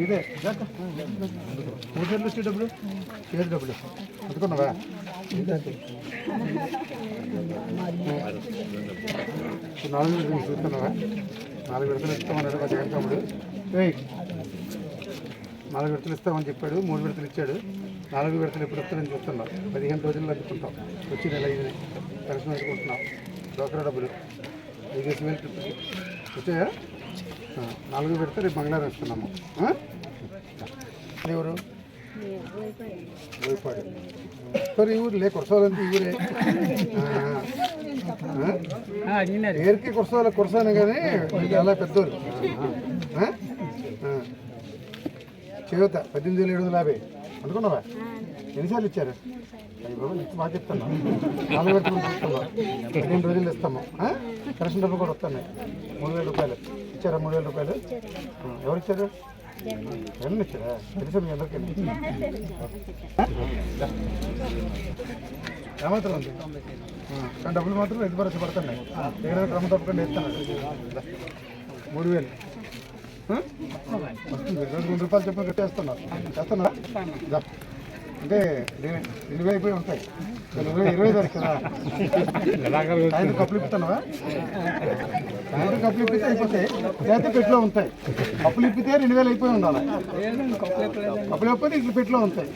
ఇదే మూడు వచ్చే డబ్బులు ఏది డబ్బులు అందుకున్నావా? నాలుగు విడతలు చూస్తున్నావా? 4 విడతలు ఇస్తామన్నాడు మా జగన్ తమ్ముడు. 4 విడతలు ఇస్తామని చెప్పాడు, 3 విడతలు ఇచ్చాడు. 4 విడతలు ఎప్పుడు వస్తారని చూస్తున్నాం. 15 రోజుల్లో అందుకుంటాం. వచ్చి నెల 5 పెన్షన్ అందుకుంటున్నాం. డోక్రా డబ్బులు 5,000 ట్రిప్కి వచ్చాయా? 4 విడత రేపు మంగళవారం ఇస్తున్నాము. ఎవరు పోయిపాడు ఈ ఊరు లే కురసాలంటే ఈ ఊరే పేరుకి కురసాను కానీ చాలా పెద్దోళ్ళు. చేయూత 18,750 అనుకున్నావా? ఎన్నిసార్లు ఇచ్చారు? అయ్యి బాబు ఇచ్చి బాగా చెప్తాను. 4 విడతలు చూస్తున్నాం. 15 రోజులు ఇస్తాము. కరెక్షన్ డబ్బులు కూడా వస్తున్నాయి. 3,000 రూపాయలు ఇచ్చారా? 3,000 రూపాయలు ఎవరు ఇచ్చారు? ఎవరిని ఇచ్చారా? తెలుసా మీ అందరికీ? ఏమాత్రం ఉంది కానీ డబ్బులు మాత్రం ఎది భరోసా పడుతున్నాయి. ఏదైనా క్రమం తప్పకుండా ఇస్తున్నాడు. 3,000 వస్తుంది. 2 రూపాయలు చెప్పిన కట్టేస్తున్నారు. చేస్తున్నా అంటే 20 అయిపోయి ఉంటాయి. 20 తారీఖు కదా సాయంత్రం కప్పులు ఇప్పుతున్నావా? సాయంత్రం కప్పులు ఇప్పితే అయిపోతాయి. అయితే పెట్టులో ఉంటాయి. కప్పులు ఇప్పితే 2,000 అయిపోయి ఉండాలి. కప్పులు ఇప్పితే ఇట్లా పెట్టులో ఉంటాయి.